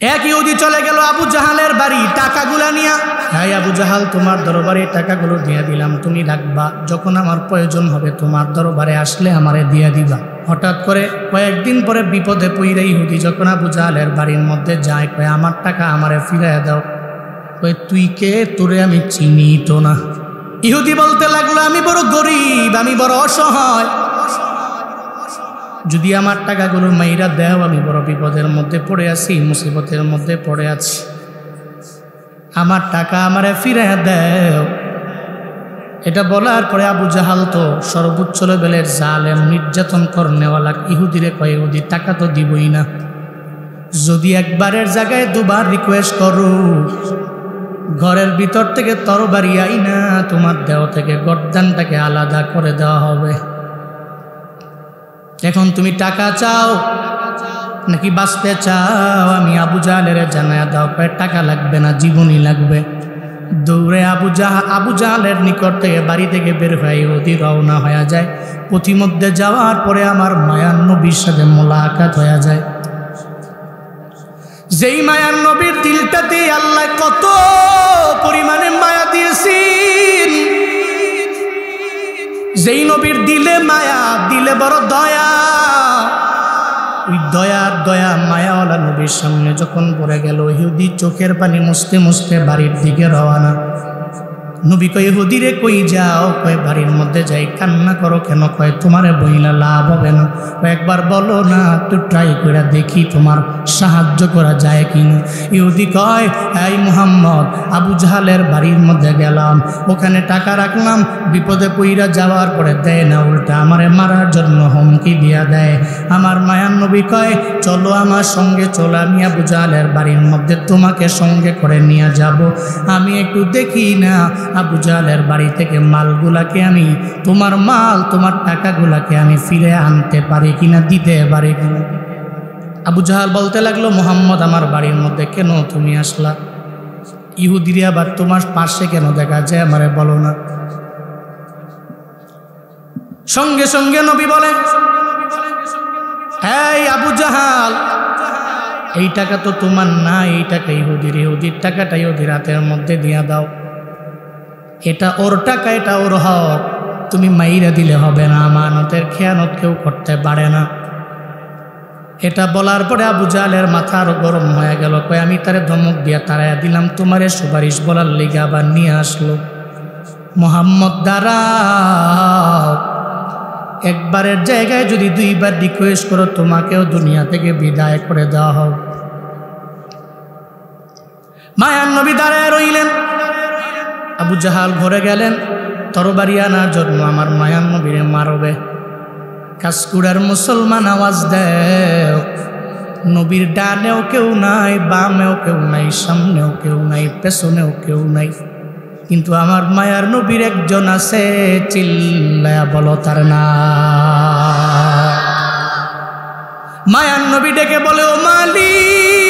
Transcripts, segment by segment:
এক ইহুদি চলে গেল আবু জাহালের বাড়ি টাকাগুলা নিয়া। হ্যাঁ আবু জাহাল, তোমার দরবারে টাকাগুলো দিয়ে দিলাম, তুমি রাখবা, যখন আমার প্রয়োজন হবে তোমার দরবারে আসলে আমারে দিয়ে দিবা। হঠাৎ করে কয়েকদিন পরে বিপদে পইরা ইহুদি যখন আবু জাহালের বাড়ির মধ্যে যায়, কয় আমার টাকা আমারে ফিরাইয়া দাও। কয় তুই কে? তোরে আমি চিনি তো না। ইহুদি বলতে লাগলো, আমি বড় গরিব, আমি বড় অসহায়, যদি আমার টাকাগুলো মাইরা দেও, আমি বড় বিপদের মধ্যে পড়ে আছি, মুসিবতের মধ্যে পড়ে আছি, আমার টাকা আমারে ফিরাইয়া দেও। এটা বলার পরে আবু জাহাল তো সর্বোচ্চ লেভেলের জালেম, নির্যাতন করনেওয়ালা ইহুদিরে কয়, ইহুদি টাকা তো দিবই না, যদি একবারের জায়গায় দুবার রিকোয়েস্ট করো, ঘরের ভিতর থেকে তরবারি আইনা তোমার দেহ থেকে গর্দানটাকে আলাদা করে দেওয়া হবে। এখন তুমি টাকা চাও নাকি বাঁচতে চাও? আমি আবু জাহালের জানায়া দাও। কয় টাকা লাগবে না, জীবনই লাগবে। দৌড়ে আবু জাহালের নিকট থেকে বাড়ি থেকে বের হয়ে ইহুদি রওনা হয়ে যায়। পথিমধ্যে যাওয়ার পরে আমার মায়ার নবীর সাথে মোলাকাত হয়ে যায়। যেই মায়ার নবীর দিলটাতে আল্লাহ কত পরিমাণে মায়া দিয়েছেন, যেই নবীর দিলে মায়া, দিলে বড় দয়া, ওই দয়া মায়াওয়ালা নবীর সামনে যখন পড়ে গেল, ইহুদি চোখের পানি মুছতে মুছতে বাড়ির দিকে রওনা। নবী কয়, ইহুদিরে কই যাও? কয় বাড়ির মধ্যে যাই। কান্না করো কেন? কয় তোমারে বইলা লাভ হবে না, একবার বলো না, একটু ট্রাই করে দেখি তোমার সাহায্য করা যায় কিনা। ইহুদি কয়, এই মুহাম্মদ, আবু জাহালের বাড়ির মধ্যে গেলাম, ওখানে টাকা রাখলাম, বিপদে পইরা যাওয়ার পরে দেয় না, উল্টা আমারে মারার জন্য হুমকি দিয়া দেয়। আমার মায়ার নবী কয়, চলো আমার সঙ্গে চলো, আমি আবু জাহালের বাড়ির মধ্যে তোমাকে সঙ্গে করে নিয়ে যাব, আমি একটু দেখি না আবু জাহালের বাড়ি থেকে মালগুলাকে আমি, তোমার মাল, তোমার টাকাগুলাকে আমি ফিরে আনতে পারি কিনা, দিতে পারি কিনা। আবু জাহাল বলতে লাগলো, মুহাম্মদ আমার বাড়ির মধ্যে কেন তুমি আসলা? ইহুদিরা আবার তোমার পাশে কেন দেখা যায়, আমারে বলো না। সঙ্গে সঙ্গে নবী বলে, এই আবু জাহাল, এই টাকা তো তোমার না, এই টাকা ইহুদির টাকাটা ইহুদির হাতের মধ্যে দিয়া দাও, এটা ওর টাকা, এটা ওর হক, তুমি মাইরা দিলে হবে না, আমানতের খেয়ানত কেউ করতে পারে না। এটা বলার পরে আবু জাহালের মাথা আরো গরম হয়ে গেল। কয় আমি তারে ধমক দিয়া তাড়াইয়া দিলাম, তোমারে সুপারিশ বলার লেগে আবার নিয়ে আসলো। মুহাম্মদ দাঁড়াও, একবারের জায়গায় যদি দুইবার রিকোয়েস্ট করো, তোমাকেও দুনিয়া থেকে বিদায় করে দেওয়া হোক। মায়ার নবী দাঁড়ায় রইলেন। আবু জাহাল ঘরে গেলেন তরবারি আনার জন্য, আমার মায়ার নবীরে মারবে। কাসকুড়ার মুসলমান আওয়াজ দেও, নবীর ডানেও কেউ নাই, বামেও কেউ নাই, সামনেও কেউ নাই, পেছনেও কেউ নাই, কিন্তু আমার মায়ার নবীর একজন আছে, চিল্লায়া বলো তার না। মায়ার নবী ডেকে বলে, ও মালিক,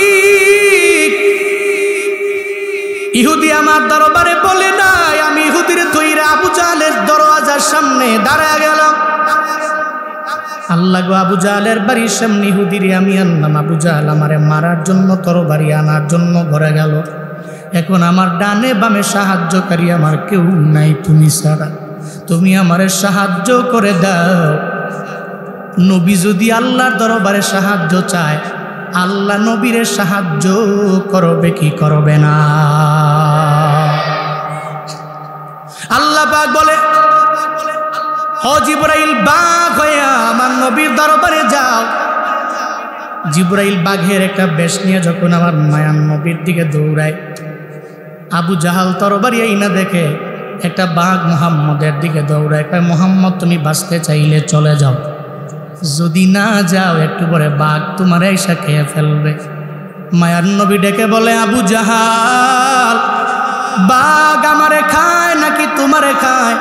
ইহুদি আমার দরবারে বলে নাই, আমি ইহুদির তৈরা আবু জাহালের দরওয়াজার সামনে দাঁড়ায় গেলাম। আল্লাহ গো, আবু জাহালের বাড়ির সামনে ইহুদিরে আমি আনলাম, আবু জাহাল আমারে মারার জন্য তরবারি আনার জন্য ঘরে গেল। এখন আমার ডানে বামে সাহায্যকারী আমার কেউ নাই তুমি ছাড়া, তুমি আমারে সাহায্য করে দাও। নবী যদি আল্লাহর দরবারে সাহায্য চায়, আল্লাহ নবীরে সাহায্য করবে কি করবে না? আল্লাহ পাক বলে, ও জিবরাইল, বাঘ হয়ে আমার নবীর দরবারে যাও। জিবরাইল বাঘের একটা বেশ নিয়ে যখন আমার মায়ার নবীর দিকে দৌড়ায়, আবু জাহাল তরবারি আইনা দেখে একটা বাঘ মুহাম্মদের দিকে দৌড়ায়। কয়, মুহাম্মদ তুমি বাঁচতে চাইলে চলে যাও, যদি না যাও একটু পরে বাঘ তোমার এসে খেয়ে ফেলবে। মায়ার নবী ডেকে বলে, আবু জাহাল, বাঘ আমারে খায় নাকি তোমারে খায়?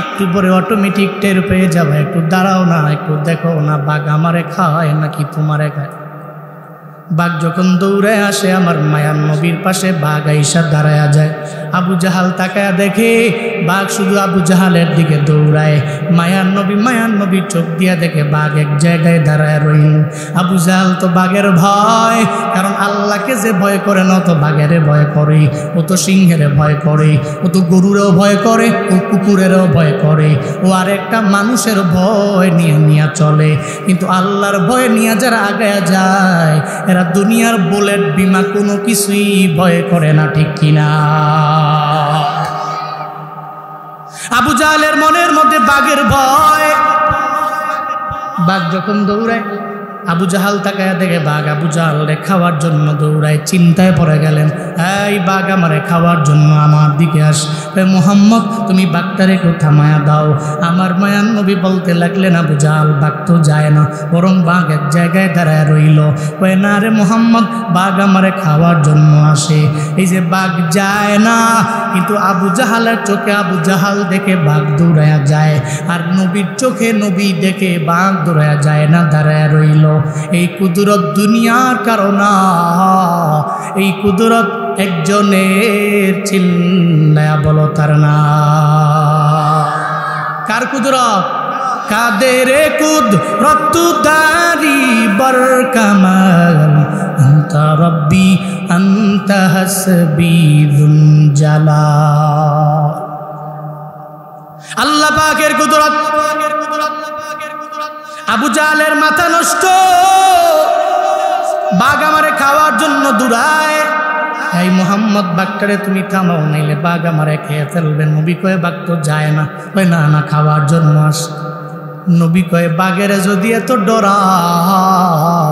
একটু পরে অটোমেটিক টের পেয়ে যাবে, একটু দাঁড়াও না, একটু দেখো না, বাঘ আমারে খায় নাকি তোমারে খায়। বাঘ যখন দৌড়ায় আসে আমার মায়ার নবীর পাশে বাঘ আইসা দাঁড়ায়া যায়। আবু জাহাল তাকায়া দেখে বাঘ শুধু আবু জাহালের দিকে দৌড়ায়। মায়ার নবী চোখ দিয়া দেখে বাঘ এক জায়গায় দাঁড়ায় রইল। আবু জাহাল তো বাঘের ভয়, কারণ আল্লাহকে যে ভয় করে না, তো বাঘের ভয় করে, ও তো সিংহের ভয় করে, ও তো গরুরেও ভয় করে, ও কুকুরেরও ভয় করে, ও আরেকটা মানুষের ভয় নিয়ে চলে। কিন্তু আল্লাহর ভয় নিয়ে যারা আগায়া যায়, এরা দুনিয়ার বুলেট বিমা কোনো কিছুই ভয় করে না, ঠিক কিনা? আবু জাহালের মনের মধ্যে বাঘের ভয়। বাঘ যখন দৌড়ায়, আবু জাহাল তাকায়া দেখে বাঘ আবু জাহালরে খাওয়ার জন্য দৌড়ায়। চিন্তায় পড়ে গেলেন, এই বাঘ আমারে খাওয়ার জন্য আমার দিকে আস। মুহাম্মদ তুমি বাঘটারে একটু থামায়া দাও। আমার মায়ার নবী বলতে লাগলেন, আবু জাহাল বাঘ তো যায় না, বরং বাঘ এক জায়গায় দাঁড়ায় রইল। কয়ে না রে মুহাম্মদ, বাঘ আমারে খাওয়ার জন্য আসে। এই যে বাঘ যায় না, কিন্তু আবু জাহালের চোখে আবু জাহাল দেখে বাঘ দৌড়ায়া যায়, আর নবীর চোখে নবী দেখে বাঘ দৌড়ায়া যায় না, দাঁড়ায় রইল। এই কুদরত দুনিয়ার কারণ, এই কুদরত একজনের, চিল্লায়া বলো তার না। কার কুদরত? কাদের কুদরত দারি বর কামাল, আনতা রব্বি আনতা হাসবি যুল জালাল। আল্লাহ পাকের কুদরত। আবু জাহালের মাথা নষ্ট, বাঘ আমারে খাওয়ার জন্য দৌড়ায়। এই মুহাম্মদ বাঘটারে তুমি থামাও, নাইলে বাঘ আমারে খেয়ে ফেলবে। নবী কয়ে বাঘ তো যায় না। কয় না না, খাওয়ার জন্য আস। নবী কয়ে বাঘের যদি এত ডরাও,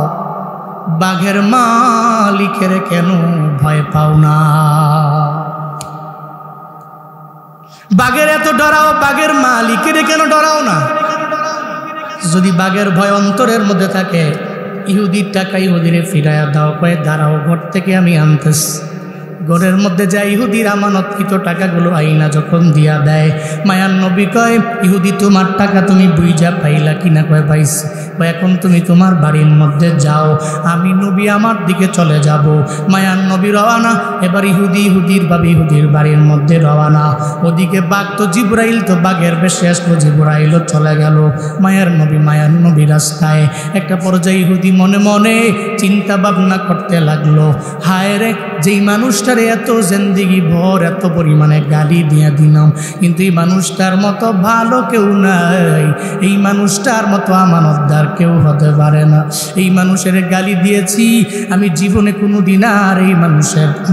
বাঘের মালিকের কেন ভয় পাও না? বাঘের এত ডরাও, বাঘের মালিকের কেন ডরাও না? যদি বাঘের ভয় অন্তরের মধ্যে থাকে, ইহুদির টাকা ইহুদিরে ফিরাইয়া দাও। কয়ে দাঁড়াও, ঘর থেকে আমি আনতেছি। ঘরের মধ্যে যা ইহুদির আমানতকৃত টাকাগুলো আইনা যখন দিয়া দেয়, মায়ার নবী কয়, ইহুদি তোমার টাকা তুমি বুঝা পাইলা কিনা? কয় পাইছি। কয় এখন তুমি তোমার বাড়ির মধ্যে যাও, আমি নবী আমার দিকে চলে যাব। মায়ার নবী রওয়ানা। এবার ইহুদির বাড়ির মধ্যে রওয়ানা। ওদিকে বাঘ তো জিবরাইল তো বাঘের বেশে আসলো, জিবরাইলও চলে গেল। মায়ার নবী রাস্তায়। একটা পর্যায়ে ইহুদি মনে মনে চিন্তা ভাবনা করতে লাগলো, হায় রে, যেই মানুষটার এত জিন্দেগি ভর এত পরিমাণে গালি দিয়ে দিলাম, কিন্তু এই মানুষটার মতো ভালো কেউ নাই, এই মানুষটার মতো আমানতদার কেউ হতে পারে না। এই মানুষের গালি দিয়েছি, আমি জীবনে কোনো দিন আর এই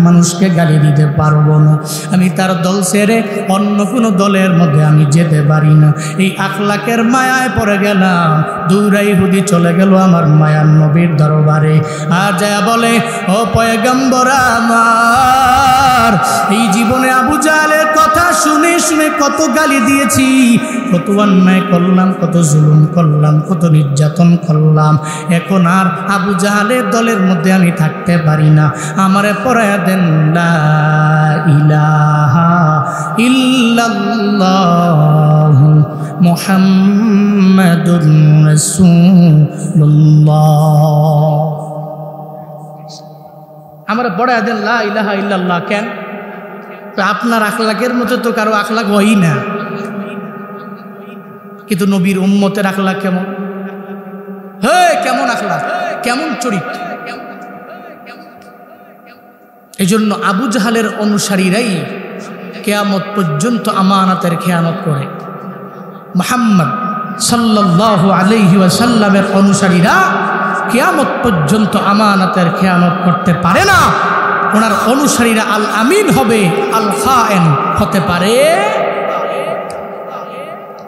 মানুষকে গালি দিতে পারবো না। আমি তার দল ছেড়ে অন্য কোনো দলের মধ্যে আমি যেতে পারি না। এই আখলাকের মায়ায় পড়ে গেলাম। দৌড়াই ইহুদি চলে গেল আমার মায়ার নবীর দরবারে। আর যা বলে, ও পয়গম্বর আমার, এই জীবনে আবু জাহালের কথা শুনে শুনে কত গালি দিয়েছি, কত অন্যায় করলাম, কত জুলুম করলাম, কত নির্যাতন করলাম। এখন আর আবু জাহালের দলের মধ্যে আমি থাকতে পারি না। আমারে পড়ায়া দেন লা ইলাহা ইল্লাল্লাহু মুহাম্মাদুর রাসূলুল্লাহ। আমরা পড়ায়া দেন লা ইলাহা ইল্লাল্লাহ। কেন? আপনার আখলাকের মতো তো কারো আখলাক হয়ই না, কিন্তু নবীর উম্মতের আখলাক কেমন? হে, কেমন আখলাক, কেমন চরিত্র। এই জন্য আবু জাহালের অনুসারীরাই কিয়ামত পর্যন্ত আমানতের খেয়ানত করে। মুহাম্মদ সাল্লাল্লাহু আলাইহি ওয়াসাল্লামের অনুসারীরা কিয়ামত পর্যন্ত আমানতের খেয়ানত করতে পারে না। ওনার অনুসারীরা আল আমিন হবে, আল খায়েন হতে পারে।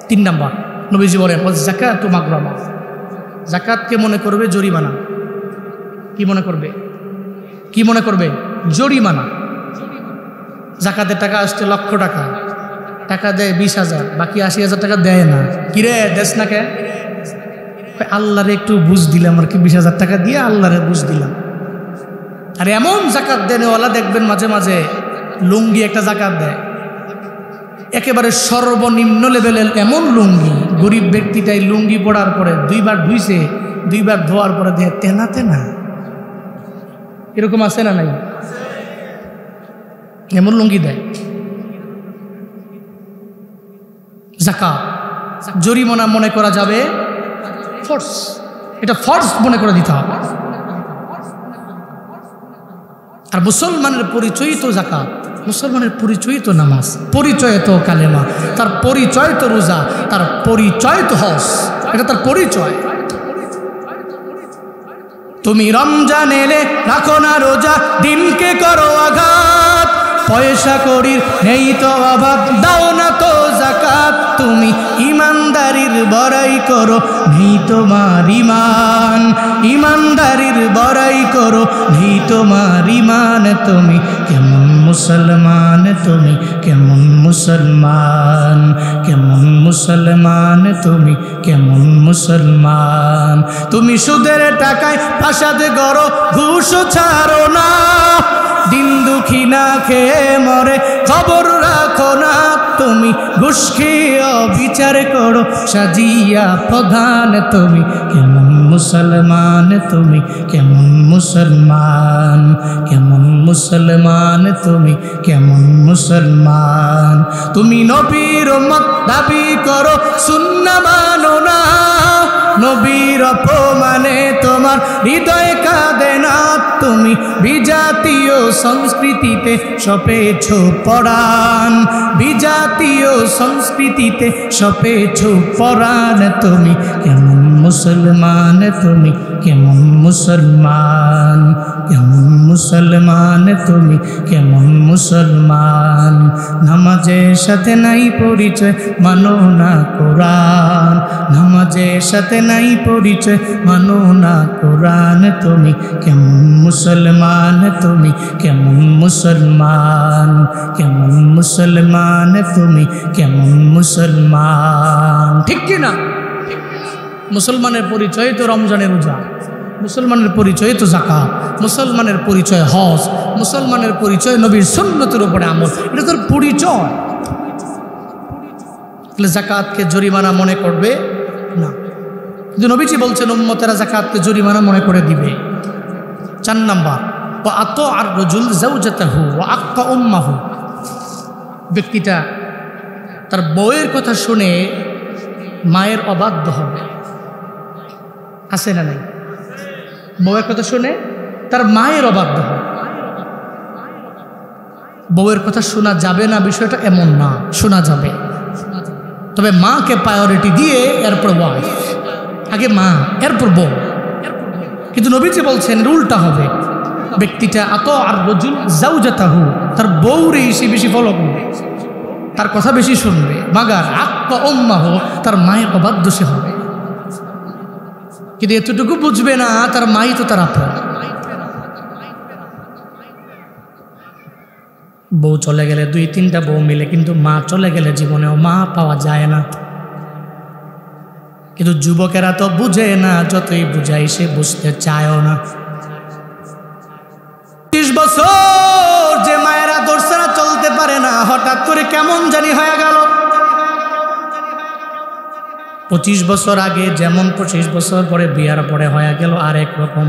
3 নম্বর, নবীজি বলেন যাকাতু মাগরামা। যাকাতকে মনে করবে জরিমানা। কি মনে করবে? কি মনে করবে? জরিমানা। যাকাতের টাকা আসছে লক্ষ টাকা, টাকা দেয় 20,000, বাকি 80,000 টাকা দেয় না। কিরে দেশ না কে? আল্লাহরে একটু বুঝ দিলাম আর কি, 20,000 টাকা দিয়ে আল্লাহরে বুঝ দিলাম। আর এমন জাকাত দেনেওয়ালা দেখবেন মাঝে মাঝে লুঙ্গি একটা জাকাত দেয়, একেবারে সর্বনিম্ন লেভেলের এমন লুঙ্গি, গরিব ব্যক্তিটাই লুঙ্গি পড়ার পরে 2 বার ধুইছে, 2 বার ধোয়ার পরে দেয় তেনা তেনা। এরকম আছে না নাই? এমন লুঙ্গি দেয়। যাকাত জরিমানা মনে করা যাবে ফরজ, এটা ফরজ মনে করে দিতে হবে। আর মুসলমানের পরিচয় তো যাকাত, মুসলমানের পরিচয় তো নামাজ, পরিচয় তো কালেমা, তার পরিচয় তো রোজা, তার পরিচয় তো হজ, এটা তার পরিচয়। তুমি রমজান এলে রাখো না রোজা, দিনকে করো আঘাত, পয়সা করির নেই তো অভাব, দাও না তো যাকাত। তুমি ইমানদারির বড়াই করো, নেই তোমার ইমান, ইমানদারির বড়াই করো, নেই তোমার ইমান। তুমি কেমন মুসলমান, তুমি কেমন মুসলমান, কেমন মুসলমান, তুমি কেমন মুসলমান। তুমি সুদের টাকায় প্রাসাদ গড়ো, ঘুষ ছাড়ো না, দিন দুঃখী না খেয়ে মরে খবর রাখো না। তুমি ঘুষ খেয়ে বিচার করো সাজিয়া প্রধান। তুমি কেমন মুসলমান, তুমি কেমন মুসলমান, কেমন মুসলমান, তুমি কেমন মুসলমান। তুমি নবীর উম্মত দাবি করো, সুন্নাহ মানো না, নবীর অপমানে তোমার হৃদয় কাঁদে না। তুমি বিজাতীয় সংস্কৃতিতে সপেছ পরাণ, বিজাতীয় সংস্কৃতিতে সপেছ পরাণ। তুমি কেমন মুসলমান, তুমি কেমন মুসলমান, কেমন মুসলমান, তুমি কেমন মুসলমান। নামাজের সাথে নাই পরিচয়, মানো না কোরআন, নামাজের সাথে নাই পরিচয়, মানো না কোরআন। তুমি কেমন মুসলমান, তুমি কেমন মুসলমান, কেমন মুসলমান, তুমি কেমন মুসলমান। ঠিক কিনা? মুসলমানের পরিচয় তো রমজানের রোজা, মুসলমানের পরিচয় তো যাকাত, মুসলমানের পরিচয় হজ, মুসলমানের পরিচয় নবীর সুন্নতের উপরে আমল, এটা তোর পরিচয়। তাহলে যাকাতকে জরিমানা মনে করবে না, কিন্তু নবীজি বলছেন উম্মতেরা যাকাতকে জরিমানা মনে করে দিবে। 4 নাম্বার, ওয়া আতাআর রাজুল যাওজাতাহু ওয়া আক্কা উম্মাহু, ব্যক্তিটা তার বউয়ের কথা শুনে মায়ের অবাধ্য হবে। আছে না নাই? বউয়ের কথা শুনে তার মায়ের অবাধ্য হবে। বউয়ের কথা শোনা যাবে না বিষয়টা এমন না, শোনা যাবে, তবে মাকে প্রায়োরিটি দিয়ে এরপর ওয়াইফ, আগে মা এরপর বউ। কিন্তু নবীজি বলছেন উল্টা হবে, ব্যক্তিটা আতাআর রাজুল যাওজাতাহু, তার বউরে সে বেশি ফলো করবে, তার কথা বেশি শুনবে, মাগার আক্কা উম্মাহু, তার মায়ের অবাধ্য সে হবে। কিন্তু এতটুকু বুঝবে না তার মাই তো তার আপন। বউ চলে গেলে 2-3টা বউ মিলে, কিন্তু মা চলে গেলে জীবনেও মা পাওয়া যায় না। কিন্তু যুবকেরা তো বুঝে না, যতই বুঝাই সে বুঝতে চায়ও না। 30 বছর যে মায়েরা দর্শনা চলতে পারে না, হঠাৎ করে কেমন জানি হয়ে গেল। 25 বছর আগে যেমন 25 বছর পরে বিয়ার পরে হয়ে গেল আরেক রকম।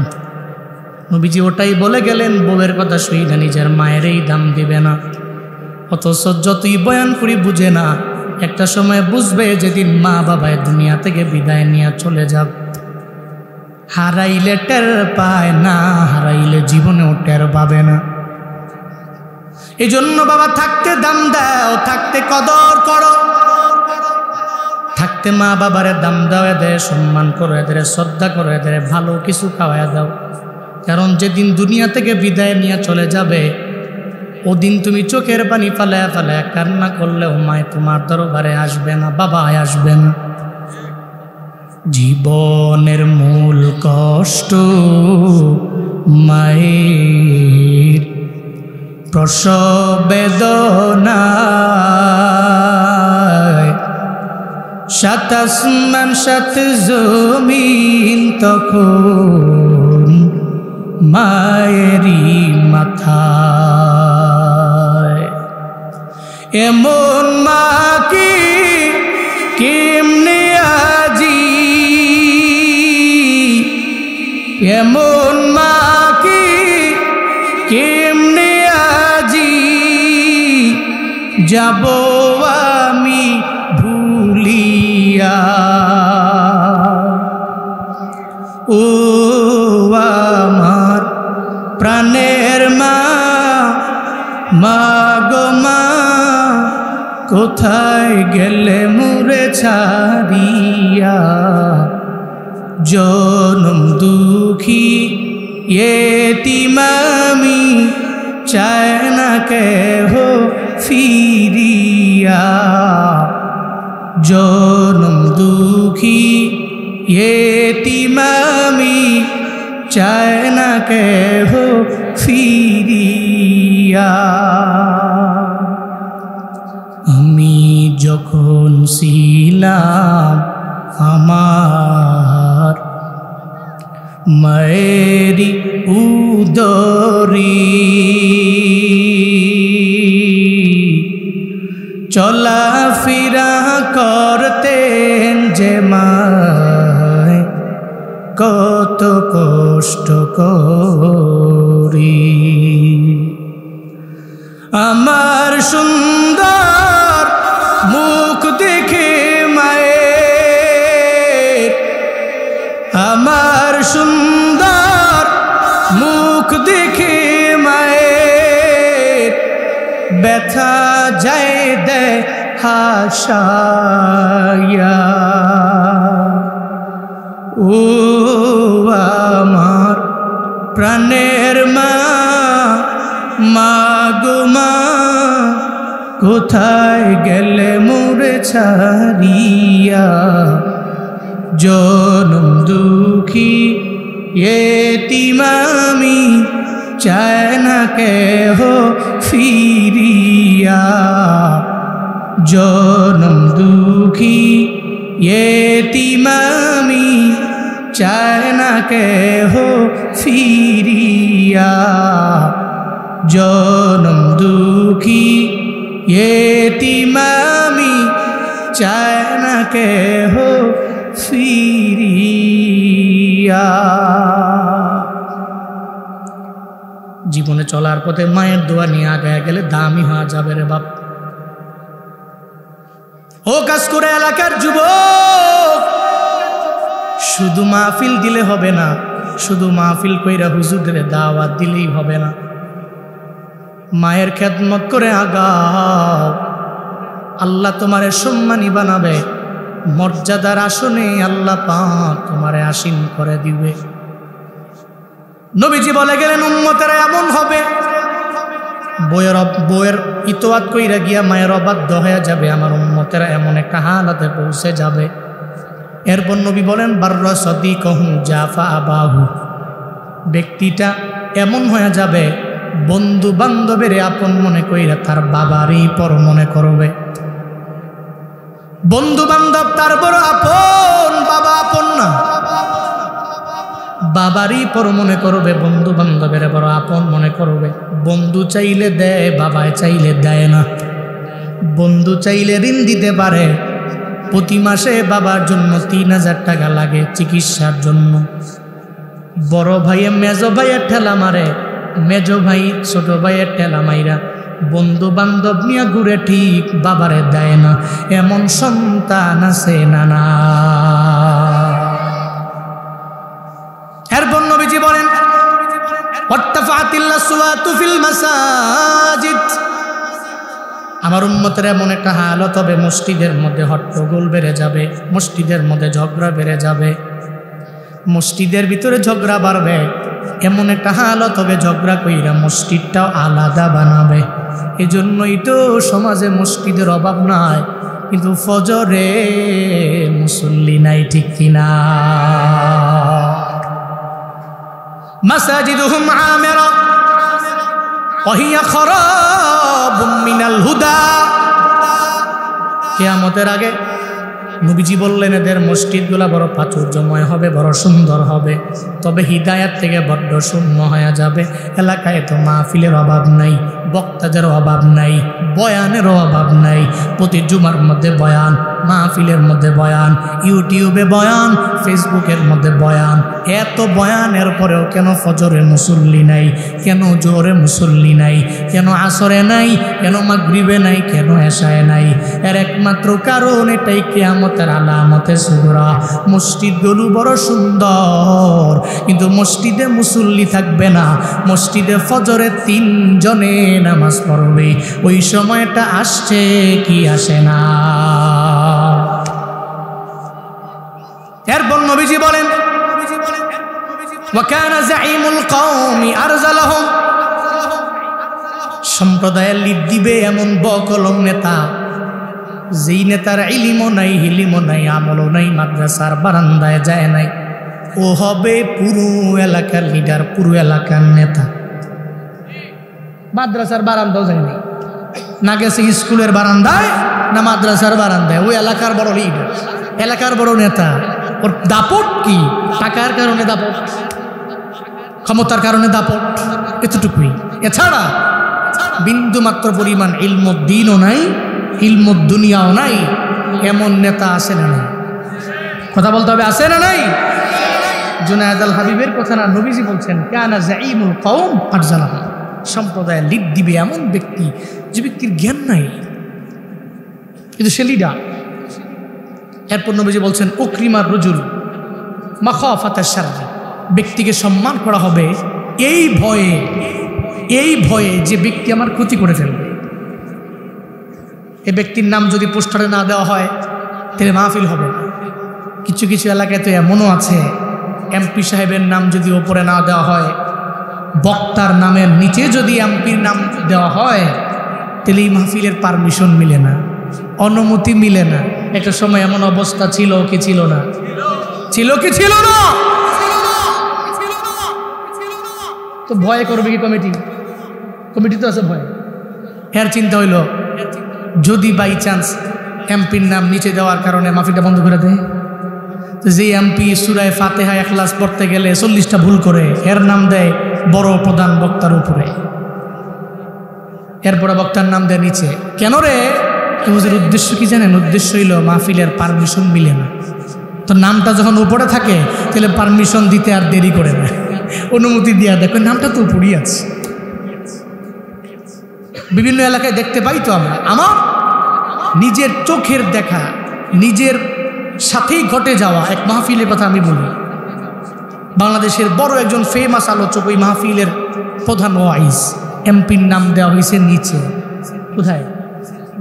নবীজি ওটাই বলে গেলেন, বউয়ের কথা শুই না, নিজের মায়েরই দাম দিবে না। অথচ যতই বয়ান করি বুঝে না, একটা সময় বুঝবে যেদিন মা বাবায় দুনিয়া থেকে বিদায় নিয়ে চলে যাবে। হারাইলে টের পায় না, হারাইলে জীবনেও টের পাবে না। এই জন্য বাবা থাকতে দাম দাও, থাকতে কদর করো, থাকতে মা বাবারে দাম দাও, এদের সম্মান করো, এদের শ্রদ্ধা করো, এদের ভালো কিছু খাওয়াই দাও। কারণ যেদিন দুনিয়া থেকে বিদায় নিয়ে চলে যাবে, ওদিন তুমি চোখের পানি ফালায়া ফালায়া কান্না করলেও মায় তোমার দরবারে আসবে না, বাবায় আসবে না। জীবনের মূল কষ্ট মায়ের প্রসব বেদনায়, 7 আসমান 7 জমিন তখন মায়েরই মাথায়। এমন মা কি কেমনে আজি, এমন মা কি কেমনে আজি যাব আমি ভুলিয়া, ও আমার প্রাণের মা, মা গো মা, কোথায় গেলে মোরে ছাড়িয়া, জনম দুঃখী এতিম আমি, চায় না কেহ ফিরিয়া, জনম দুঃখী এতিম আমি, চায় না কেহ ফিরিয়া। আমি যখন ছিলাম আমার মায়েরি উদরি, চলাফেরা করতেন যে মায়, কত কষ্ট করি। আমার সুন্দর মুখ দেখে মায়ের, আমার সুন্দর মুখ দেখে মায়ের, ব্যথা যায় দে হাসায়া, ও আমার প্রাণের মা, মা গো মা, কোথায় গেলে মোরে ছাড়িয়া, জনম দুঃখী এতিম আমি, চায় না কেহ ফিরিয়া, জনম দুঃখী এতিম আমি, চায় না কেহ ফিরিয়া, জনম দুঃখী এতিম আমি, চায় না কেহ ফিরিয়া। জীবনে চলার পথে মায়ের দোয়া নিয়ে আগায় গেলে দামি হওয়া যাবে রে বাপ। ও কাজ করে এলাকার যুবক, শুধু মাহফিল দিলে হবে না, শুধু মাহফিল কইরা হুজুরদের দাওয়াত দিলেই হবে না, মায়ের খেদমত করে আগাও। আল্লাহ তোমারে সম্মানী বানাবে, মর্যাদার আসনে আল্লাহ পাক তোমারে আসীন করে দিবে। নবীজি বলে গেলেন উম্মতেরা এমন হবে, বইয়ের ইতোয়াত কইরা গিয়া মায়ের অবাধ্য হয়ে যাবে, আমার উম্মতেরা এমন একটা হালাতে পৌঁছে যাবে। এরপর নবী বলেন বাররা সাদিকাহু জাফা আবাহু, ব্যক্তিটা এমন হয়ে যাবে বন্ধু বান্ধবের আপন মনে কইরা তার বাবারই পর মনে করবে। বন্ধু বান্ধব তার বড় আপন, বাবা আপন না, বাবারই পর মনে করবে, বন্ধু বান্ধবের বড় আপন মনে করবে। বন্ধু চাইলে দেয়, বাবায় চাইলে দেয় না। বন্ধু চাইলে ঋণ দিতে পারে, প্রতি মাসে বাবার জন্য 3000 টাকা লাগে চিকিৎসার জন্য। বড় ভাইয়ে মেজো ভাইয়ের ঠেলা মারে, মেজো ভাই ছোট ভাইয়ের ঠেলা মাইরা বন্ধু বান্ধব নিয়ে ঘুরে, ঠিক বাবারে দেয় না। এমন সন্তান আছে নানা। এরপর নবীজি বলেন আমার উম্মতের এমন একটা হালত হবে, মসজিদের মধ্যে হট্টগোল বেড়ে যাবে, মসজিদের মধ্যে ঝগড়া বেড়ে যাবে, মসজিদের ভিতরে ঝগড়া বাড়বে। এমন একটা হালত হবে, ঝগড়া কইরা মসজিদটাও আলাদা বানাবে। এজন্যই তো সমাজে মসজিদের অভাব নাই, কিন্তু ফজরে মুসল্লি নাই, ঠিক কিনা? মাসাজিদুহুম আমিরা ওয়া হিয়া খারাবুম মিনাল হুদা। কিয়ামতের আগে নবীজি বললেন এদের মসজিদগুলা বড় প্রাচুর্যময় হবে, বড় সুন্দর হবে, তবে হিদায়াত থেকে বড্ড শূন্য হয়ে যাবে। এলাকায় তো মাহফিলের অভাব নাই, বক্তাদের অভাব নাই, বয়ানেরও অভাব নাই। প্রতি জুমার মধ্যে বয়ান, মাহফিলের মধ্যে বয়ান, ইউটিউবে বয়ান, ফেসবুকের মধ্যে বয়ান, এত বয়ানের পরেও কেন ফজরে মুসল্লি নাই, কেন জোহরে মুসল্লি নাই, কেন আসরে নাই, কেন মাগরিবে নাই, কেন এশায়ে নাই? এর একমাত্র কারণ এটাই, কিয়ামতের আলামতে সুগরা। মসজিদগুলো বড় সুন্দর, কিন্তু মসজিদে মুসল্লি থাকবে না। মসজিদে ফজরে 3 জনে নামাজ পড়বে, ওই সময়টা আসছে কি আসে না? এরপর নবীজি বলেন, ওয়াকানা যাঈমুল কওমি আরজালাহুম, সম্প্রদায়ের লিড দিবে এমন বকলম নেতা, যেই নেতার ইলমও নাই, হিলিমও নাই, আমলও নাই, মাদ্রাসার বারান্দায় যায় নাই, ও হবে পুরো এলাকার লিডার, পুরো এলাকার নেতা। মাদ্রাসার বারান্দাও যায় নাই, না গেছে স্কুলের বারান্দায়, না মাদ্রাসার বারান্দায়, ওই এলাকার বড় লিডার, এলাকার বড় নেতা। ওর দাপট কি? টাকার কারণে দাপট, ক্ষমতার কারণে দাপট, এতটুকুই। এছাড়া বিন্দু মাত্র পরিমাণ ইলমুদ্দিনও নাই, ইলমুদ্দুনিয়াও নাই। এমন নেতা আছে না নাই? কথা বলতে হবে, আছে না নাই? জুনায়েদ আল হাবিবের কথা না, নবীজি বলছেন, কানা যাঈমুল কওম আরজালাহুম, সম্প্রদায়ের লিড দিবে এমন ব্যক্তি, যে ব্যক্তির জ্ঞান নাই, কিন্তু সে লিডার। এরপর নবীজি বলছেন, উকরিমার রজুল মাখাফাতাশ শাররি, ব্যক্তিকে সম্মান করা হবে এই ভয়ে, এই ভয়ে যে ব্যক্তি আমার ক্ষতি করে ফেলবে। এই ব্যক্তির নাম যদি পোস্টারে না দেওয়া হয় তাহলে মাহফিল হবে না। কিছু কিছু এলাকায় তো এমনও আছে, এমপি সাহেবের নাম যদি ওপরে না দেওয়া হয়, বক্তার নামের নিচে যদি এমপির নাম দেওয়া হয়, তাহলে এই মাহফিলের পারমিশন মিলে না, অনুমতি মিলে না। একটা সময় এমন অবস্থা ছিল কি ছিল না? ছিল কি ছিল না? তো ভয় করবে কি কমিটি? কমিটি তো আছে ভয়। এর চিন্তা হইল, যদি বাই চান্স এমপির নাম নিচে দেওয়ার কারণে মাহফিলটা বন্ধ করে দেয়, তো যে এমপি সূরা ফাতিহা ইখলাস পড়তে গেলে 40টা ভুল করে, এর নাম দেয় বড় প্রধান বক্তার উপরে, এরপরে বক্তার নাম দেয় নিচে। কেন রে? হুজুর উদ্দেশ্য কি জানেন? উদ্দেশ্য হইল মাহফিলের পারমিশন মিলে না। তো নামটা যখন উপরে থাকে তাহলে পারমিশন দিতে আর দেরি করে না, অনুমতি দিয়া দেখো নামটা তো উপরেই আছে। বিভিন্ন এলাকায় দেখতে পাই তো আমরা, আমার নিজের চোখের দেখা, নিজের সাথেই ঘটে যাওয়া এক মাহফিলের কথা আমি বলি। বাংলাদেশের বড় একজন ফেমাস আলোচক, ওই মাহফিলের প্রধান ওয়াইজ, এমপির নাম দেওয়া হয়েছে নিচে। কোথায়?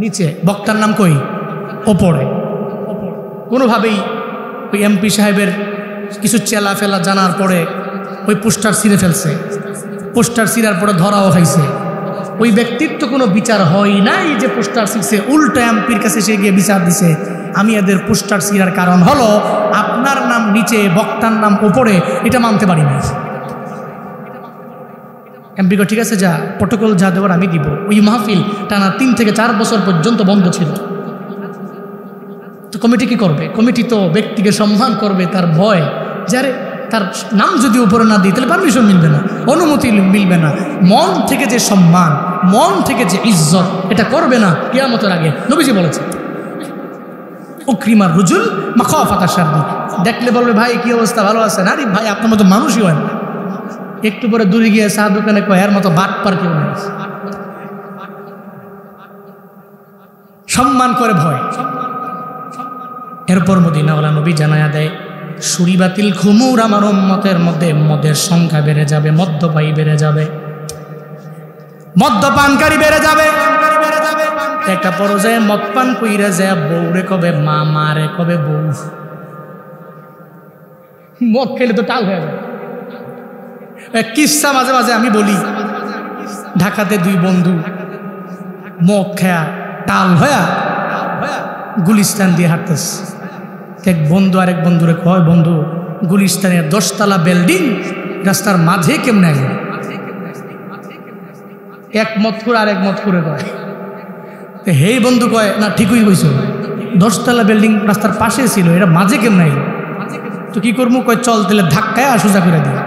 নিচে। বক্তার নাম কই? ওপরে। কোনোভাবেই ওই এমপি সাহেবের কিছু চেলা ফেলা জানার পরে ওই পোস্টার ছিঁড়ে ফেলছে, পোস্টার ছিঁড়ার পরে ধরাও খাইছে। ওই ব্যক্তির তো কোনো বিচার হয় নাই যে পোস্টার ছিঁড়ছে, উল্টো এমপির কাছে সে গিয়ে বিচার দিছে, আমি এদের পোস্টার ছিঁড়ার কারণ হলো আপনার নাম নিচে, বক্তার নাম ওপরে, এটা মানতে পারি না। এমপি কো ঠিক আছে, যা প্রটোকল যা দেওয়ার আমি দিব। ওই মাহফিল টানা 3 থেকে 4 বছর পর্যন্ত বন্ধ ছিল। তো কমিটি কি করবে? কমিটি তো ব্যক্তিকে সম্মান করবে, তার ভয়, যারে তার নাম যদি উপরে না দিই তাহলে পারমিশন মিলবে না, অনুমতি মিলবে না। মন থেকে যে সম্মান, মন থেকে যে ইজ্জত, এটা করবে না কিয়ামতের আগে। নবীজি বলেছে, উকরিমার রজুল মাখাফাতাশ শাররি, দেখলে বলবে ভাই কি অবস্থা, ভালো আছে? না রে ভাই, আপনার মতো মানুষই হয় না। একটু পরে দূরে গিয়ে চা দোকানে কয়, এর মতো বাটপার কেউ নেই। সম্মান করে ভয়। এরপর মদিনাওয়ালা নবী জানায়া দেয়, সুরিবাতিল খুমুর, আমার উম্মতের মধ্যে মদের সংখ্যা বেড়ে যাবে, মদ্যপায়ী বেড়ে যাবে, মদ্যপানকারী বেড়ে যাবে। একটা পর্যায়ে মদ পান কইরা যায় বউরে কবে মা, মারে কবে বউ। মদ খেলে তো টাল হয়ে যায়। এক কিস্সা মাঝে মাঝে আমি বলি, ঢাকাতে 2 বন্ধু মদ খেয়া টাল হয়া গুলিস্তান দিয়ে হাঁটতেছে। এক বন্ধু আরেক বন্ধুরে কয়, বন্ধু গুলিস্তানের 10 তলা বিল্ডিং রাস্তার মাঝে কেমনে আইল? এক মতপুরে আর এক মতপুরে কয়, হেই বন্ধু কয়, না ঠিকই কইছ, 10 তলা বিল্ডিং রাস্তার পাশে ছিল, এটা মাঝে কেমনে আইল? তো কি করবো? কয় চল তেলে ধাক্কায় সোজা করে দিই।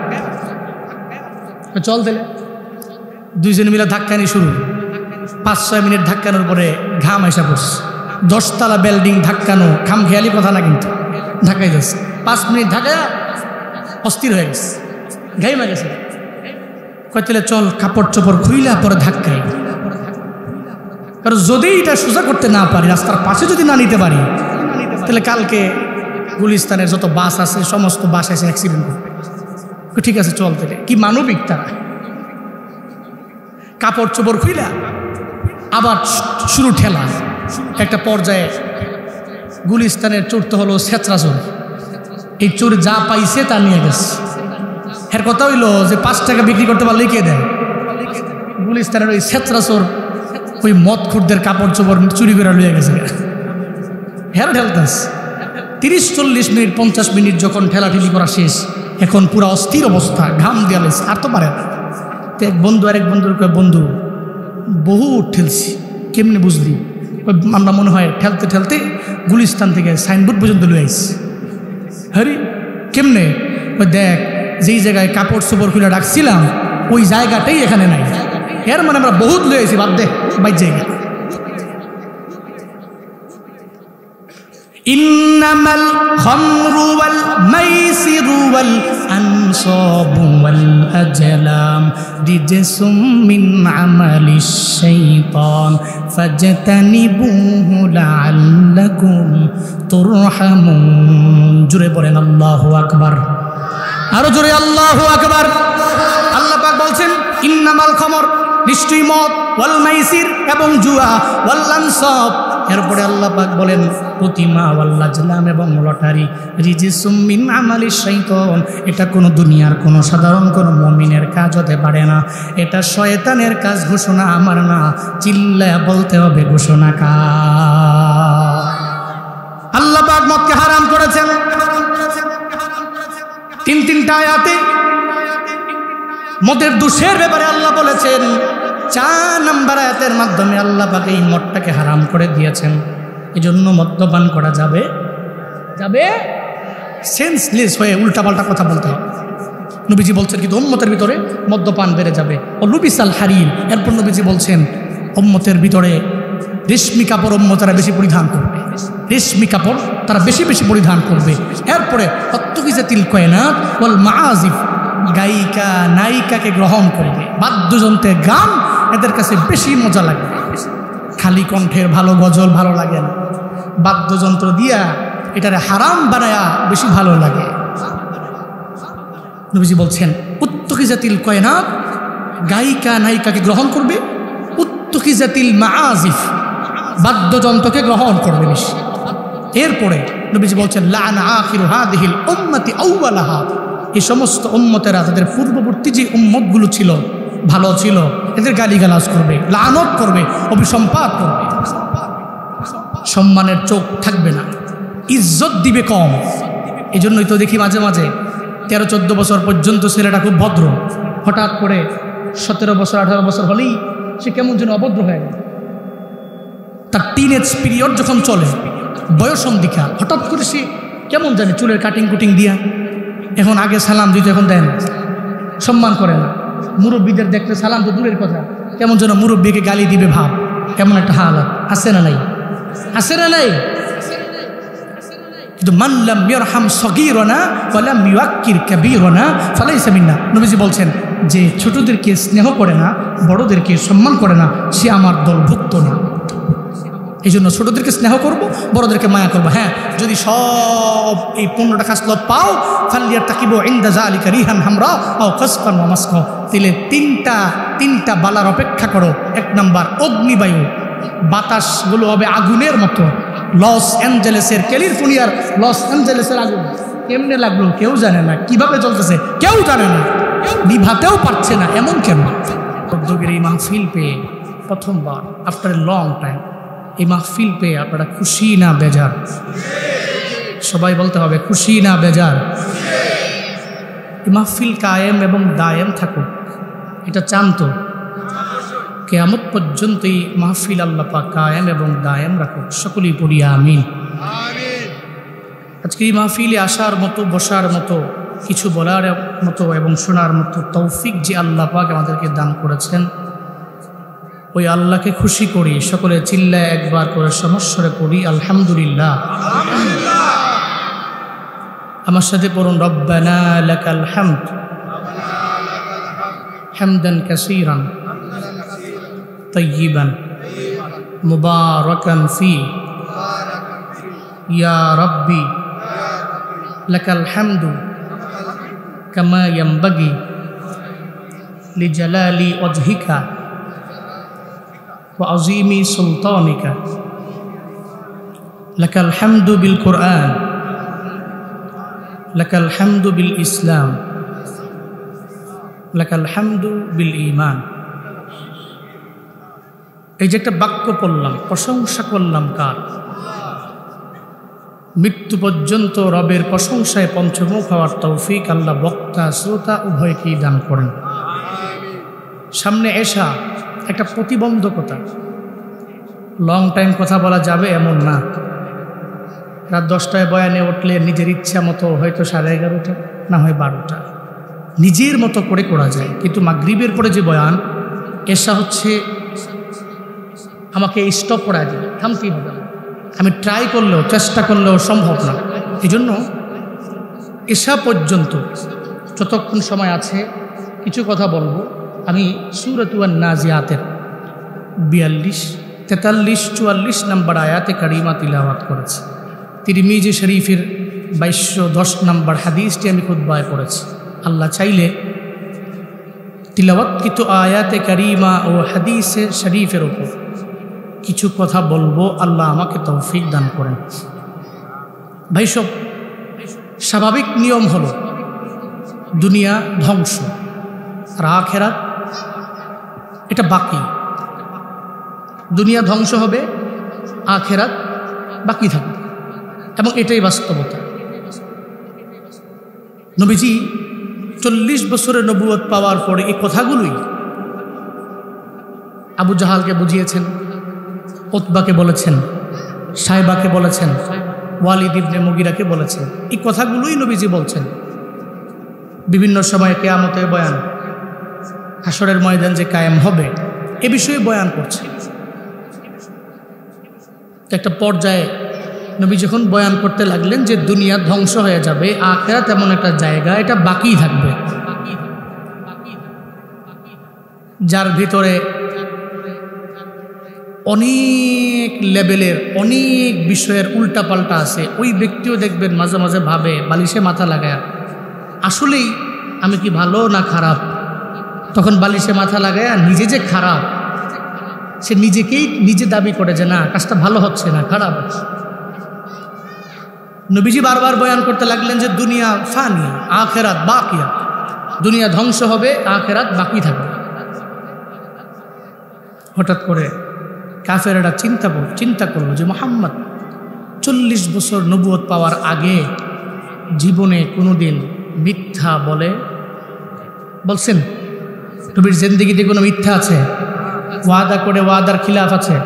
চল তেলে 2 জনে মিলে ধাক্কানি শুরু। 5-6 মিনিট ধাক্কানোর পরে ঘাম আইসা পড়ছে, 10 তলা বিল্ডিং ধাক্কানো খামখেয়ালি কথা না, কিন্তু ধাক্কাই যাচ্ছে 5 মিনিট ধাক্কায় অস্থির হয়ে গেছে, ঘাইমা গেছে। কইলে চল কাপড় চোপড় খুইলা পরে ধাক্কাই, কারণ যদি এটা সোজা করতে না পারি, রাস্তার পাশে যদি না নিতে পারি, তাহলে কালকে গুলিস্তানের যত বাস আছে সমস্ত বাস এসে অ্যাক্সিডেন্ট করবে। ঠিক আছে চল, তাহলে কি মানবিক তারা। কাপড় চোপড় খুইলা আবার শুরু ঠেলা। একটা পর্যায়ে গুলিস্তানের চোর তো হলো ছেঁচড়া চোর, এই চোর যা পাইছে তা নিয়ে গেছে। এর কথা হইল যে 5 টাকা বিক্রি করতে পারলে কে দেয়? গুলিস্তানের ওই ছেঁচড়া চোর ওই মদ খুরদের কাপড় চোপড় চুরি করে লইয়া গেছে। হের ঠেলতেস 30-40 মিনিট 50 মিনিট যখন ঠেলাঠেলি করা শেষ, এখন পুরো অস্থির অবস্থা, ঘাম দেওয়া লেছে, আর তো পারে না। তো এক বন্ধু আরেক বন্ধুর কয়, বন্ধু বহু ঠেলছি, কেমনে বুঝলি? আমরা মনে হয় ঠেলতে ঠেলতে গুলিস্তান থেকে সাইনবোর্ড পর্যন্ত লয়ে আইছি। হ্যাঁ কেমনে? ওই দেখ, যেই জায়গায় কাপড় চোপড় খুলে রাখছিলাম ওই জায়গাটাই এখানে নাই। এর মানে আমরা বহুত লয়ে আইছি, বাদ দে বাইর জায়গা। ইন্নামাল খামরু ওয়াল মাইসিরু ওয়াল আনসাবু ওয়াল আজলাম রিজসুম মিন আমালিশ শাইতান ফাজতানিবুহু লাআল্লাকুম তুরহামুন। জোরে বলেন আল্লাহু আকবার, আরো জোরে আল্লাহু আকবার। আল্লাহ পাক বলছেন ইন্নামাল খামর, নিশ্চয়ই মদ, ওয়াল মাইসির এবং জুয়া, ওয়াল আনসাব, এরপরে আল্লাহ পাক বলেন প্রতিমা, ওয়াল আজলাম এবং লটারি, রিজিসুম মিন আমালিশ শাইতান, এটা কোনো দুনিয়ার কোনো সাধারণ কোনো মুমিনের কাজ হতে পারে না, এটা শয়তানের কাজ। ঘোষণা আমার না, চিল্লায়া বলতে হবে ঘোষণা কার? আল্লাহ পাক মদকে হারাম করেছেন 3টা আয়াতে। মদের দোষের ব্যাপারে আল্লাহ বলেছেন 4 নম্বর আয়াতের মাধ্যমে আল্লাহ পাক এই মদটাকে হারাম করে দিয়েছেন। এজন্য মদ্যপান করা যাবে সেন্সলেস হয়ে উল্টাপাল্টা কথা বলতে হবে। নবীজি বলছেন কিন্তু উম্মতের ভিতরে মদ্যপান বেড়ে যাবে। ও লুবিসাল হারির, এরপর নবীজি বলছেন উম্মতের ভিতরে রেশমি কাপড় উম্মতেরা বেশি পরিধান করবে, রেশমি কাপড় তারা বেশি বেশি পরিধান করবে। এরপরে অত্তকিজাতিল কয়নাত ওয়াল মাআজিফ, গায়িকা নায়িকাকে গ্রহণ করবে, বাদ্যযন্ত্রের গান এদের কাছে বেশি মজা লাগবে। খালি কণ্ঠের ভালো গজল ভালো লাগে না, বাদ্যযন্ত্র দিয়া এটারে হারাম বানায়া বেশি ভালো লাগে। নবীজি বলছেন উত্তকিজাতিল কয়নাত, গায়িকা নায়িকাকে গ্রহণ করবে, উত্তকিজাতিল মাআজিফ, বাদ্যযন্ত্রকে গ্রহণ করবে বেশি। এরপরে নবীজি বলছেন লাআনা আখিরু হাদিহিল উম্মতি আউওয়ালাহা, এই সমস্ত উম্মতেরা তাদের পূর্ববর্তী যে উম্মতগুলো ছিল ভালো ছিল এদের গালিগালাজ করবে, লানত করবে, অভিসম্পাত করবে, সম্মানের চোখ থাকবে না, ইজ্জত দিবে কম। এই জন্যই তো দেখি মাঝে মাঝে 13-14 বছর পর্যন্ত ছেলেটা খুব ভদ্র, হঠাৎ করে 17 বছর 18 বছর হলেই সে কেমন যেন অভদ্র হয়ে গেল। তার টিনেজ পিরিয়ড যখন চলে, বয়সন্ধিকাল, হঠাৎ করে সে কেমন জানে চুলের কাটিং কুটিং দিয়া, এখন আগে সালাম দিত এখন দেন, সম্মান করে না। মুরব্বীদের দেখলে সালাম তো দূরের কথা, কেমন যেন মুরব্বীকে গালি দিবে ভাব, কেমন একটা হালাত আছে না নাই? আছে না নাই? কিন্তু মান লাম ইয়ারহাম সগীরানা ওয়া লাম ইউআক্কির কাবীরানা ফালাইসা মিন্না। নবীজি বলছেন যে ছোটদেরকে স্নেহ করে না, বড়দেরকে সম্মান করে না, সে আমার দলভুক্ত না। এই জন্য ছোটদেরকে স্নেহ করব, বড়দেরকে মায়া করবো। হ্যাঁ, যদি সব এই 15টা খাসলত পাও, ফালিয়ারতাকিবু ইনদা যালিকা রিহান হামরা আও কাসফান ওয়া মাসকা, তাহলে তিনটা বালার অপেক্ষা করো। 1 নাম্বার অগ্নিবায়ু, বাতাসগুলো হবে আগুনের মতো। লস অ্যাঞ্জেলেসের, ক্যালিফোর্নিয়ার লস অ্যাঞ্জেলেসের আগুন কেমনে লাগলো কেউ জানে না, কিভাবে চলতেছে কেউ জানে না, নিভাতেও পারছে না, এমন কেন? উদ্যোগের এই মাহফিল পেয়ে প্রথমবার আফটার এ লং টাইম এই মাহফিল পেয়ে আপনারা খুশি না বেজার? সবাই বলতে হবে খুশি না বেজার? এই মাহফিল কায়েম এবং দায়েম থাকুক, এটা চান তো? কিয়ামত পর্যন্ত এই মাহফিল আল্লাহ পাক কায়েম এবং দায়েম রাখুক। সকলেই পড়ি আমিন। আজকে এই মাহফিলে আসার মতো, বসার মতো, কিছু বলার মতো এবং শোনার মতো তৌফিক যে আল্লাহ পাক আমাদেরকে দান করেছেন, ওই আল্লাহকে খুশি করি। সকলে চিল্লায় একবার করে সমস্বরে পড়ি আলহামদুলিল্লাহ। আমার সাথে পড়ুন রব্বানা লাকাল হামদ হামদান কাসীরান তাইয়িবান মুবারাকান ফি ইয়া রাব্বি লাকাল হামদু কামা ইয়ানবাগি লিজালালি ওয়াজহিকা ওয়া আযীমি সুলতানিকা লাকাল হামদু বিল কুরআন লাকাল হামদু বিল ইসলাম লাকাল হামদু বিল ঈমান। এই যে একটা বাক্য পড়লাম, প্রশংসা করলাম কার? মৃত্যু পর্যন্ত রবের প্রশংসায় পঞ্চমুখ হওয়ার তৌফিক আল্লাহ বক্তা শ্রোতা উভয়কেই দান করেন। সামনে এশা একটা প্রতিবন্ধকতা, লং টাইম কথা বলা যাবে এমন না। রাত 10টায় বয়ানে উঠলে নিজের ইচ্ছা মতো হয়তো 11:30 না হয় 12টা নিজের মতো করে করা যায়, কিন্তু মাগরিবের পরে যে বয়ান এশা হচ্ছে আমাকে স্টপ করা যায়, থামতেই হবে। আমি ট্রাই করলেও চেষ্টা করলেও সম্ভব না। এই জন্য এশা পর্যন্ত যতক্ষণ সময় আছে কিছু কথা বলবো। আমি সূরাতুন নাজিয়াতের 42, 43, 44 নম্বর আয়াতে কারিমা তিলাওয়াত করেছি। তিরমিজি শরীফের 2210 নম্বর হাদিসটি আমি খুতবায় পড়েছি। আল্লাহ চাইলে তিলাওয়াতকৃত আয়াতে কারিমা ও হাদিসে শরীফের উপর কিছু কথা বলবো, আল্লাহ আমাকে তৌফিক দান করেন। ভাই সব স্বাভাবিক নিয়ম হলো দুনিয়া ধ্বংস আর আখিরাত এটা বাকি। দুনিয়া ধ্বংস হবে, আখিরাত বাকি থাকবে, এবং এটাই বাস্তবতা। নবীজি 40 বছরের নবুয়ত পাওয়ার পরে এই কথাগুলোই আবু জাহালকে বুঝিয়েছেন, উতবাকে বলেছেন, সাইবাকে বলেছেন, ওয়ালিদ ইবনে মুগিরাকে বলেছেন। এই কথাগুলোই নবীজি বলছেন। বিভিন্ন সময়ে কিয়ামতের বয়ান, হাসরের ময়দান যে কায়েম হবে এ বিষয়ে বয়ান করছে। একটা পর্যায়ে নবী যখন বয়ান করতে লাগলেন যে দুনিয়া ধ্বংস হয়ে যাবে, আখিরাত এমন একটা জায়গা এটা বাকি থাকবে, যার ভিতরে অনেক লেভেলের অনেক বিষয়ের উল্টাপাল্টা আছে। ওই ব্যক্তিও দেখবেন মাঝে মাঝে ভাবে, বালিশে মাথা লাগায়, আসলেই আমি কি ভালো না খারাপ? তখন বালিশে মাথা লাগায় নিজে যে খারাপ, সে নিজেকেই নিজে দাবি করে যে না, কাজটা ভালো হচ্ছে না, খারাপ হচ্ছে। নবীজি বারবার বয়ান করতে লাগলেন যে দুনিয়া ফানি, আখিরাত বাকিয়া। দুনিয়া ধ্বংস হবে, আখিরাত বাকি থাকবে। হঠাৎ করে কাফেররা চিন্তা করলো যে মুহাম্মদ 40 বছর নবুয়ত পাওয়ার আগে জীবনে কোনোদিন মিথ্যা বলছেন? নবীর জিন্দেগিতে কোনো মিথ্যা আছে? ওয়াদা করে ওয়াদার খিলাফ আছে?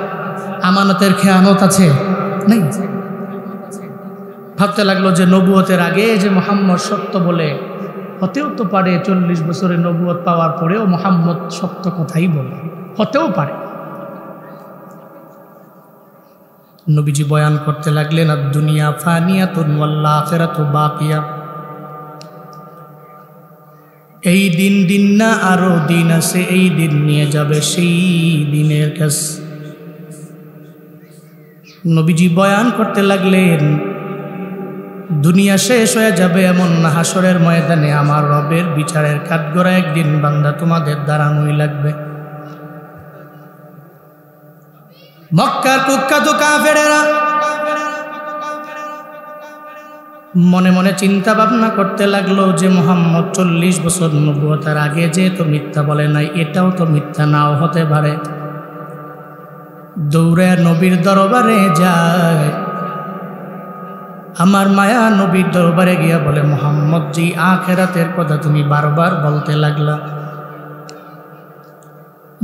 আমানতের খেয়ানত আছে? নেই। ভাবতে লাগলো যে নবুয়তের আগে যে মুহাম্মদ সত্য বলে, হতেও তো পারে 40 বছরের নবুয়ত পাওয়ার পরেও মুহাম্মদ সত্য কথাই বলে, হতেও পারে। নবীজি বয়ান করতে লাগলেন আর দুনিয়া ফানিয়াতুন ওয়াল আখিরাতু বাকিয়া। এই দিন না, আরো দিন আছে, এই দিন নিয়ে যাবে সেই দিনের কাজ। নবীজি বয়ান করতে লাগলেন দুনিয়া শেষ হয়ে যাবে এমন না, হাসরের ময়দানে আমার রবের বিচারের কাঠগড়া একদিন বান্দা তোমাদের দাঁড়ানোই লাগবে। মক্কার কুখ্যাত কাফেরেরা মনে মনে চিন্তা ভাবনা করতে লাগলো যে মুহাম্মদ 40 বছর নবুয়তের আগে যেহেতু মিথ্যা বলে নাই, এটাও তো মিথ্যা নাও হতে পারে। দৌড়ে নবীর দরবারে যায়, আমার মায়া নবীর দরবারে গিয়া বলে, মুহাম্মদ জি, আখিরাতের কথা তুমি বারবার বলতে লাগলা,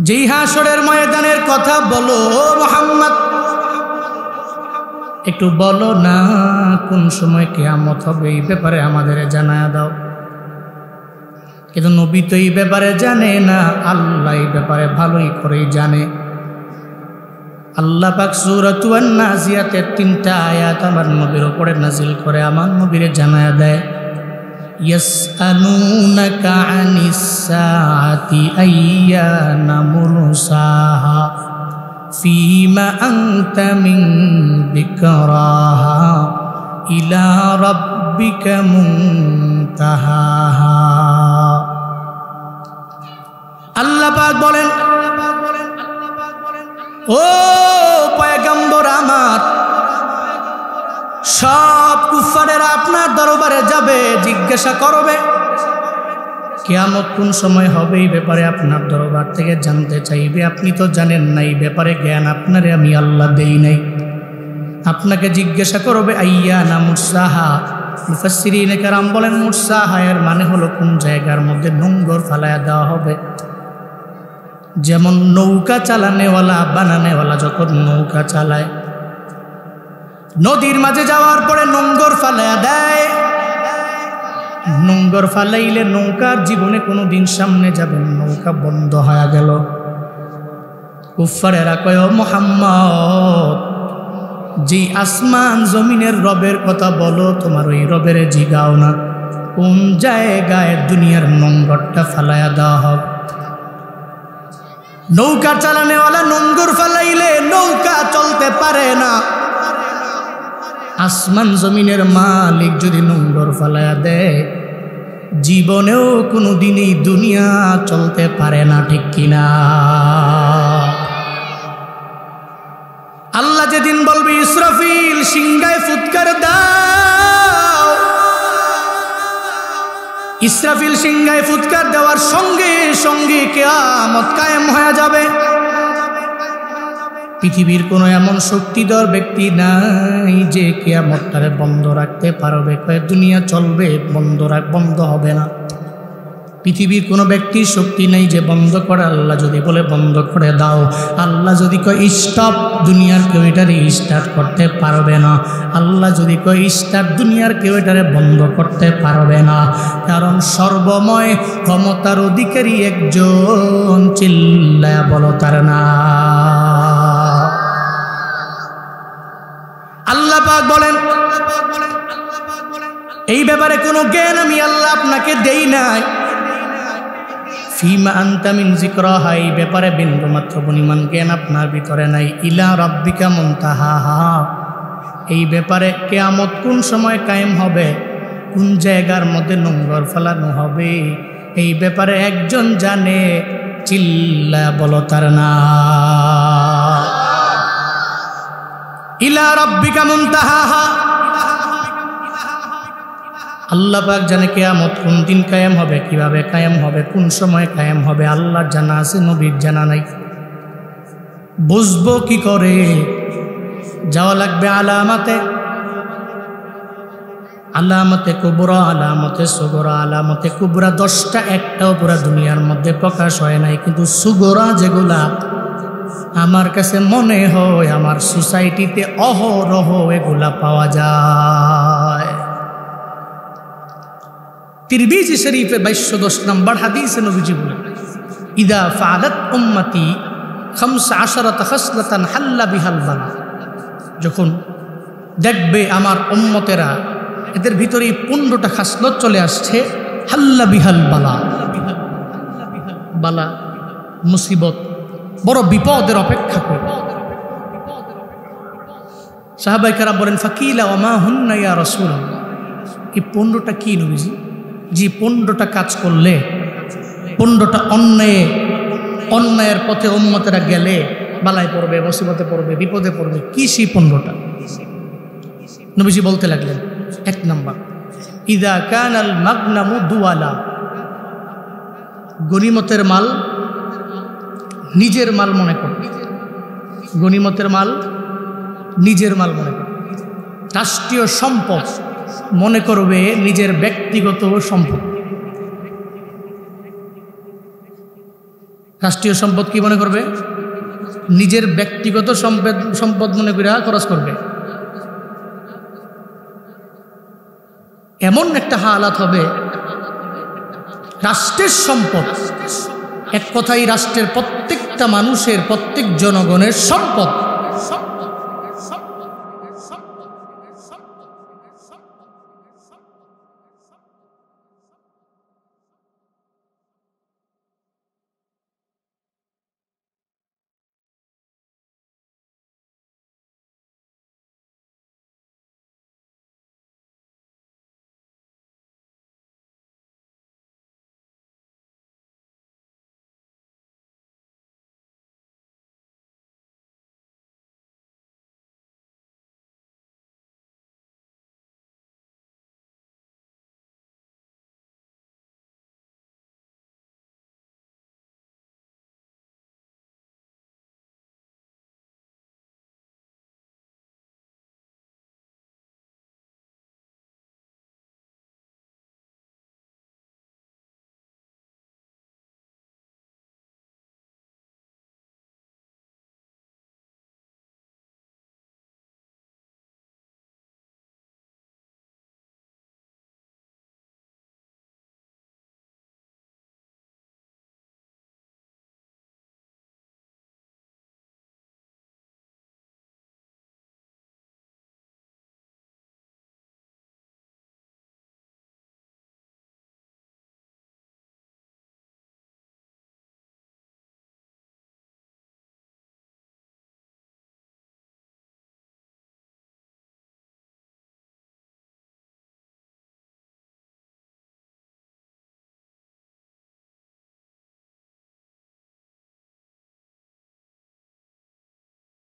যেই হাসরের ময়দানের কথা বলো মুহাম্মদ, একটু বলো না কোন সময় কিয়ামত হবে, এই ব্যাপারে আমাদের জানায়া দাও। কিন্তু নবী তো এই ব্যাপারে জানে না, আল্লাহ এই ব্যাপারে ভালোই করেই জানে। আল্লাহ পাক সূরাতুন নাজিয়াতের 3টা আয়াত আমার নবীর উপরে নাজিল করে আমার নবীরে জানায়া দেয়, ইয়াসআলুনাকা আনিস সাআতি আইয়ানা মুরসাহা ফীমা আনতা মিন যিকরাহা ইলা রাব্বিকা মুনতাহাহা। আল্লাহ পাক বলেন, ও পয়গম্বর আমার, সব কুফারেরা আপনার দরবারে যাবে, জিজ্ঞাসা করবে কিয়ামত কোন সময় হবে, এই ব্যাপারে আপনার দরবার থেকে জানতে চাইবে। আপনি তো জানেন না, এই ব্যাপারে জ্ঞান আপনারে আমি আল্লাহ দেই নাই। আপনাকে জিজ্ঞাসা করবে আইয়ানা মুরসাহা। মুফাসসিরিনে কেরাম বলেন মুরসাহা এর মানে হলো কোন জায়গার মধ্যে নোংর ফালায়া দেওয়া হবে। যেমন নৌকা চালানেওয়ালা বানানেওয়ালা যখন নৌকা চালায়, নদীর মাঝে যাওয়ার পরে নোংর ফালায়া দেয়। নোংর ফালাইলে নৌকার জীবনে কোনো দিন সামনে যাবে, নৌকা বন্ধ হয়ে গেল। কুফারেরা কয়, ও মুহাম্মদ, যে আসমান জমিনের রবের কথা বলো, তোমার ওই রবের জিগাও না কোন জায়গায় দুনিয়ার নোংরটা ফালায়া দেওয়া হবে। নৌকা চালানেওয়ালা নোংর ফালাইলে নৌকা চলতে পারে না। আসমান জমিনের মালিক যদি নোংর ফালায়া দেয়, জীবনেও কোনো দিনই দুনিয়া চলতে পারে না, ঠিক কিনা? আল্লাহ যেদিন বলবে ইসরাফিল সিংহায় ফুৎকার দাও, ইসরাফিল সিংহায় ফুৎকার দেওয়ার সঙ্গে সঙ্গে কিয়ামত কায়েম হয়ে যাবে। পৃথিবীর কোনো এমন শক্তিধর ব্যক্তি নাই যে কিয়ামতটারে বন্ধ রাখতে পারবে। কয়ে দুনিয়া চলবে, বন্ধ হবে না। পৃথিবীর কোনো ব্যক্তির শক্তি নেই যে বন্ধ করে। আল্লাহ যদি বলে বন্ধ করে দাও, আল্লাহ যদি কয় স্টপ, দুনিয়ার কেউ এটারে স্টার্ট করতে পারবে না। আল্লাহ যদি কয় স্টার্ট, দুনিয়ার কেউ এটারে বন্ধ করতে পারবে না। কারণ সর্বময় ক্ষমতার অধিকারী একজন, চিল্লায়া বলো তার নাম। আল্লাহ পাক বলেন, এই ব্যাপারে কোনো জ্ঞান আমি আল্লাহ আপনাকে দেই নাই। ফীমা আনতা মিন যিকরাহা, এই ব্যাপারে বিন্দুমাত্র পরিমাণ জ্ঞান আপনার ভিতরে নাই। ইলা রাব্বিকা মুনতাহাহা, এই ব্যাপারে কিয়ামত কোন সময় কায়েম হবে, কোন জায়গার মধ্যে নোংর ফেলানো হবে, এই ব্যাপারে একজন জানে, চিল্লা বলো তার নাম। ইলা রাব্বিকা মুনতাহাহা, আল্লাহ পাক জানে কিয়ামত কোন দিন কায়েম হবে, কিভাবে কায়েম হবে, কোন সময় কায়েম হবে। আল্লাহর জানা আছে, নবীর জানা নাই। বুঝবো কি করে? যাওয়া লাগবে আলামাতে, আলামতে কুবরা, আলামতে সুগরা, আলামতে কুবরা 10টা, একটাও পুরা দুনিয়ার মধ্যে প্রকাশ হয় নাই। কিন্তু সুগরা যেগুলা আমার কাছে মনে হয় আমার সোসাইটিতে অহরহ এগুলা পাওয়া যায়। তিরমিজি শরীফে 2210 নম্বর হাদিসে নবীজি বলেন, ইদা ফাআলাত উম্মতি 15 খাসলাতান হাল্লা বিহাল বালা, যখন দেখবে আমার উম্মতেরা এদের ভিতরে 15টা খাসলত চলে আসছে, হাল্লা বিহাল বালা, বালা মুসিবত, বড় বিপদের অপেক্ষা করে। সাহাবায়ে কেরাম বলেন, ফাকিলা ওয়া মা হুন্না ইয়া রাসূলুল্লাহ, এই 15টা কি নবীজি? যে 15টা কাজ করলে, 15টা অন্যায়ের পথে উম্মতেরা গেলে বালায় পড়বে, মুসিবতে পড়বে, বিপদে পড়বে। কি সেই 15টা? নবীজি বলতে লাগলেন, 1 নাম্বার, ইদা কানাল মাগনামু দুয়ালা, গনিমতের মাল নিজের মাল মনে করবে, গনিমতের মাল নিজের মাল মনে করবে। রাষ্ট্রীয় সম্পদ মনে করবে নিজের ব্যক্তিগত সম্পদ। রাষ্ট্রীয় সম্পদ কি মনে করবে? নিজের ব্যক্তিগত সম্পদ মনে করে খরচ করবে। এমন একটা হালাত হবে, রাষ্ট্রের সম্পদ, এক কথায় রাষ্ট্রের প্রত্যেকটা মানুষের, প্রত্যেক জনগণের সম্পদ